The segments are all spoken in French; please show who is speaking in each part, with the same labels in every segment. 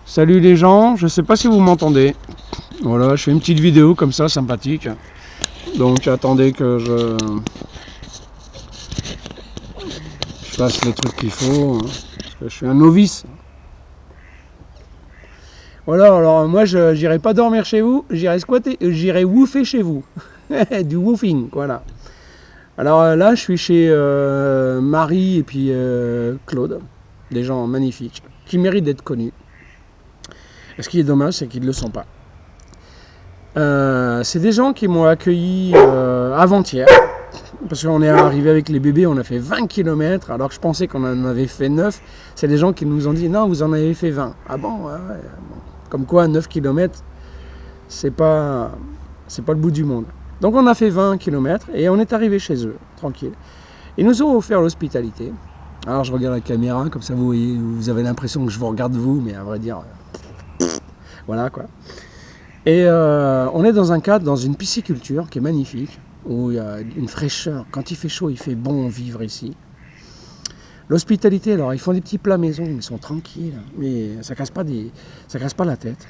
Speaker 1: Salut les gens, je sais pas si vous m'entendez. Voilà, je fais une petite vidéo comme ça, sympathique. Donc attendez que je fasse les trucs qu'il faut, parce que je suis un novice. Voilà, alors moi je j'irai pas dormir chez vous, j'irai squatter, j'irai woofer chez vous. Du woofing, voilà. Alors là, je suis chez Marie et puis Claude, des gens magnifiques, qui méritent d'être connus. Et ce qui est dommage, c'est qu'ils ne le sont pas. C'est des gens qui m'ont accueilli avant-hier, parce qu'on est arrivé avec les bébés, on a fait 20 km, alors que je pensais qu'on en avait fait 9. C'est des gens qui nous ont dit, non, vous en avez fait 20. Ah bon, ouais, ouais. Comme quoi, 9 km, c'est pas le bout du monde. Donc on a fait 20 km et on est arrivé chez eux, tranquille. Ils nous ont offert l'hospitalité. Alors je regarde la caméra, comme ça vous voyez, vous avez l'impression que je vous regarde vous, mais à vrai dire, voilà quoi. Et on est dans un cadre, dans une pisciculture qui est magnifique, où il y a une fraîcheur. Quand il fait chaud, il fait bon vivre ici. L'hospitalité, alors ils font des petits plats maison, ils sont tranquilles, mais ça casse pas la tête.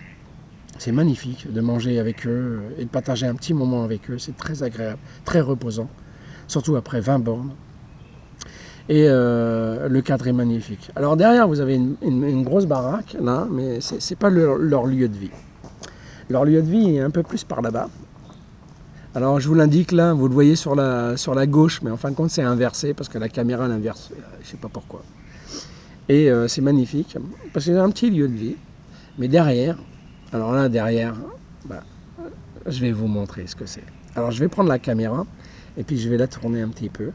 Speaker 1: C'est magnifique de manger avec eux et de partager un petit moment avec eux. C'est très agréable, très reposant, surtout après 20 bornes. Et le cadre est magnifique. Alors derrière, vous avez une grosse baraque, là, mais c'est pas leur lieu de vie. Leur lieu de vie est un peu plus par là-bas. Alors je vous l'indique là, vous le voyez sur la gauche, mais en fin de compte c'est inversé parce que la caméra l'inverse, je sais pas pourquoi. Et c'est magnifique, parce qu'il y a un petit lieu de vie. Mais derrière, alors là derrière, bah, je vais vous montrer ce que c'est. Alors je vais prendre la caméra, et puis je vais la tourner un petit peu,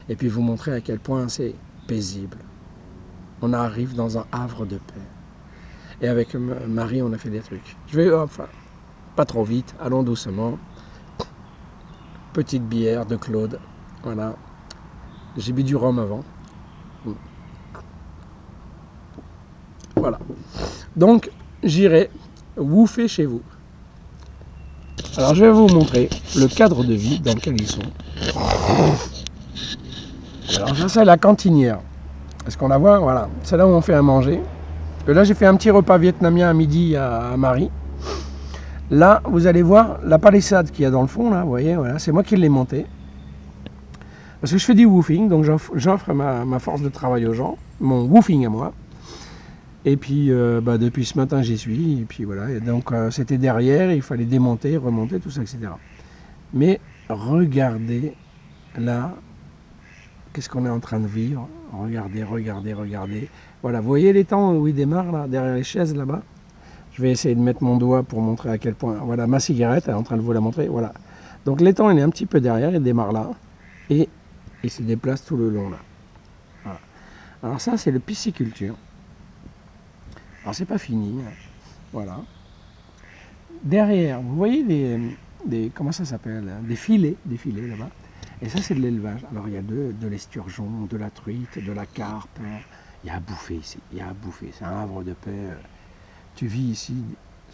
Speaker 1: et puis vous montrer à quel point c'est paisible. On arrive dans un havre de paix. Et avec Marie, on a fait des trucs. Je vais, enfin, pas trop vite, allons doucement. Petite bière de Claude, voilà. J'ai bu du rhum avant. Voilà. Donc, j'irai woofer chez vous. Alors, je vais vous montrer le cadre de vie dans lequel ils sont. Alors, ça, c'est la cantinière. Est-ce qu'on la voit? Voilà. C'est là où on fait à manger. Et là, j'ai fait un petit repas vietnamien à midi à Marie. Là, vous allez voir la palissade qu'il y a dans le fond, là, vous voyez, voilà, c'est moi qui l'ai montée. Parce que je fais du woofing, donc j'offre ma force de travail aux gens, mon woofing à moi. Et puis, depuis ce matin, j'y suis, et puis voilà. Et donc, c'était derrière, il fallait démonter, remonter, tout ça, etc. Mais regardez, là, qu'est-ce qu'on est en train de vivre. Regardez, regardez, regardez. Voilà, vous voyez les temps où il démarre, là, derrière les chaises, là-bas. Je vais essayer de mettre mon doigt pour montrer à quel point. Voilà, ma cigarette, elle est en train de vous la montrer. Voilà. Donc l'étang, il est un petit peu derrière, il démarre là. Et il se déplace tout le long là. Voilà. Alors ça, c'est le pisciculture. Alors c'est pas fini. Voilà. Derrière, vous voyez des comment ça s'appelle? Des filets là-bas. Et ça, c'est de l'élevage. Alors il y a de l'esturgeon, de la truite, de la carpe. Il y a à bouffer ici. Il y a à bouffer. C'est un havre de paix. Tu vis ici.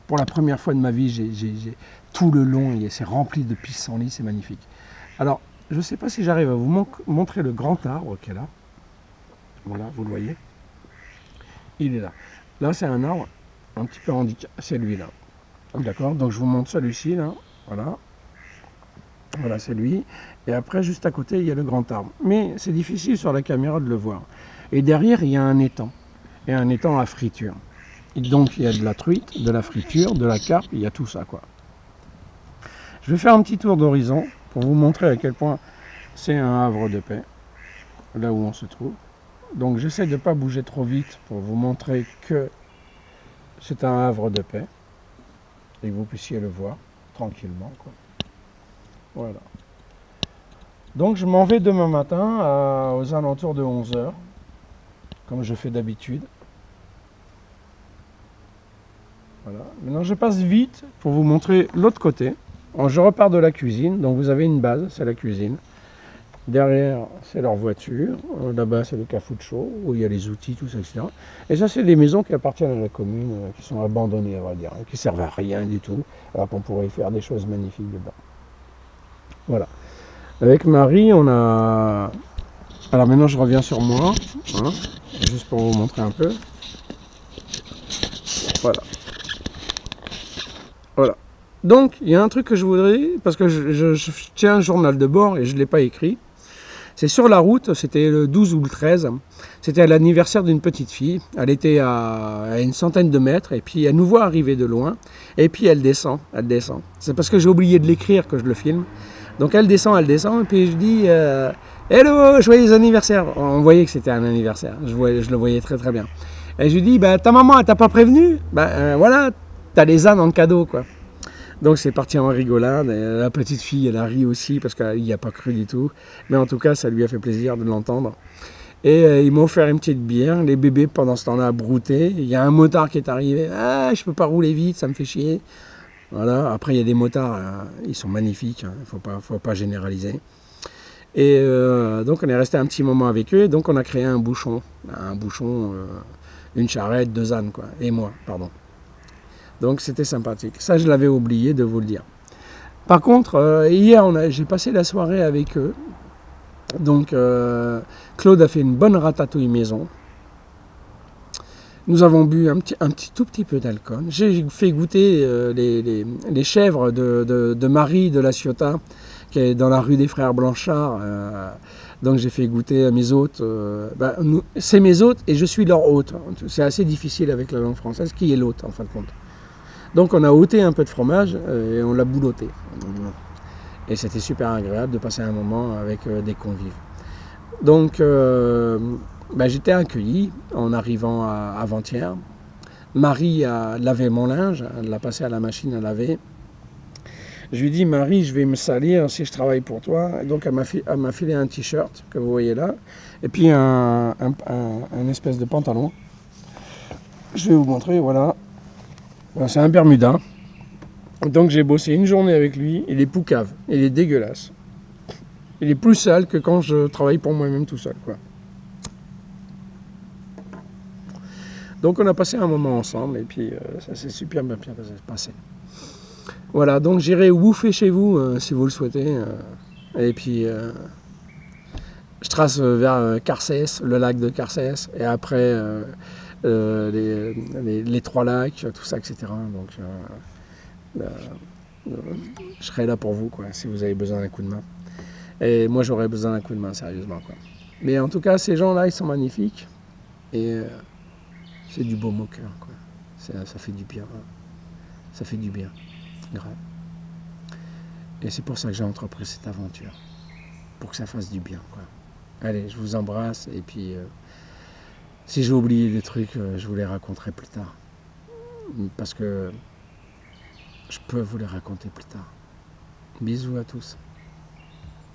Speaker 1: Pour la première fois de ma vie, j'ai tout le long, c'est rempli de pissenlits, c'est magnifique. Alors, je ne sais pas si j'arrive à vous montrer le grand arbre qui est là. Voilà, vous le voyez. Il est là. Là, c'est un arbre un petit peu handicapé. C'est lui là. D'accord? Donc, je vous montre celui-ci là. Voilà. Voilà, c'est lui. Et après, juste à côté, il y a le grand arbre. Mais c'est difficile sur la caméra de le voir. Et derrière, il y a un étang. Et un étang à friture. Et donc il y a de la truite, de la friture, de la carpe, il y a tout ça quoi. Je vais faire un petit tour d'horizon pour vous montrer à quel point c'est un havre de paix, là où on se trouve. Donc j'essaie de ne pas bouger trop vite pour vous montrer que c'est un havre de paix et que vous puissiez le voir tranquillement quoi. Voilà. Donc je m'en vais demain matin aux alentours de 11h, comme je fais d'habitude. Voilà. Maintenant je passe vite pour vous montrer l'autre côté. Je repars de la cuisine, donc vous avez une base, c'est la cuisine. Derrière c'est leur voiture, là-bas c'est le cafucho, où il y a les outils, tout ça, etc. Et ça c'est des maisons qui appartiennent à la commune, qui sont abandonnées, on va dire, qui servent à rien du tout, alors qu'on pourrait faire des choses magnifiques dedans. Voilà. Avec Marie, on a... Alors maintenant je reviens sur moi, hein, juste pour vous montrer un peu. Voilà. Voilà. Donc, il y a un truc que je voudrais, parce que je tiens un journal de bord et je ne l'ai pas écrit. C'est sur la route, c'était le 12 ou le 13. C'était à l'anniversaire d'une petite fille. Elle était à une centaine de mètres et puis elle nous voit arriver de loin. Et puis elle descend, elle descend. C'est parce que j'ai oublié de l'écrire que je le filme. Donc elle descend. Et puis je dis Hello, joyeux anniversaire. On voyait que c'était un anniversaire. Je le voyais très très bien. Et je lui dis ta maman, elle t'a pas prévenu voilà, t'as les ânes en cadeau, quoi. Donc c'est parti en rigolade. Et la petite fille, elle a ri aussi parce qu'elle n'y a pas cru du tout. Mais en tout cas, ça lui a fait plaisir de l'entendre. Et ils m'ont offert une petite bière. Les bébés, pendant ce temps-là, broutaient. Il y a un motard qui est arrivé. Ah, je peux pas rouler vite, ça me fait chier. Voilà. Après, il y a des motards, ils sont magnifiques. Il ne faut pas généraliser. Et donc, on est resté un petit moment avec eux. Et donc, on a créé un bouchon. Une charrette, 2 ânes, quoi. Et moi, pardon. Donc c'était sympathique. Ça, je l'avais oublié de vous le dire. Par contre, hier, j'ai passé la soirée avec eux. Donc Claude a fait une bonne ratatouille maison. Nous avons bu un tout petit peu d'alcool. J'ai fait goûter les chèvres de Marie de la Ciotat, qui est dans la rue des Frères Blanchard. Donc j'ai fait goûter à mes hôtes. C'est mes hôtes et je suis leur hôte. C'est assez difficile avec la langue française. Qui est l'hôte, en fin de compte? Donc on a ôté un peu de fromage et on l'a bouloté. Et c'était super agréable de passer un moment avec des convives. Donc j'étais accueilli en arrivant avant-hier. Marie a lavé mon linge, elle l'a passé à la machine à laver. Je lui ai dit, Marie, je vais me salir si je travaille pour toi. Et donc elle m'a filé un t-shirt que vous voyez là, et puis un espèce de pantalon. Je vais vous montrer, voilà. C'est un Bermuda. Donc j'ai bossé une journée avec lui. Il est poucave. Il est dégueulasse. Il est plus sale que quand je travaille pour moi-même tout seul, quoi. Donc on a passé un moment ensemble et puis ça s'est super bien passé. Voilà, donc j'irai wooffer chez vous si vous le souhaitez. Et puis je trace vers Carcès, le lac de Carcès. Et après les 3 lacs, tout ça, etc. Donc je serai là pour vous, quoi, si vous avez besoin d'un coup de main. Et moi, j'aurais besoin d'un coup de main, sérieusement, quoi. Mais en tout cas, ces gens-là, ils sont magnifiques. Et c'est du baume au cœur, quoi. Ça fait du bien. Hein. Ça fait du bien. Grave. Et c'est pour ça que j'ai entrepris cette aventure. Pour que ça fasse du bien, quoi. Allez, je vous embrasse. Et puis, si j'ai oublié des trucs, je vous les raconterai plus tard. Parce que je peux vous les raconter plus tard. Bisous à tous.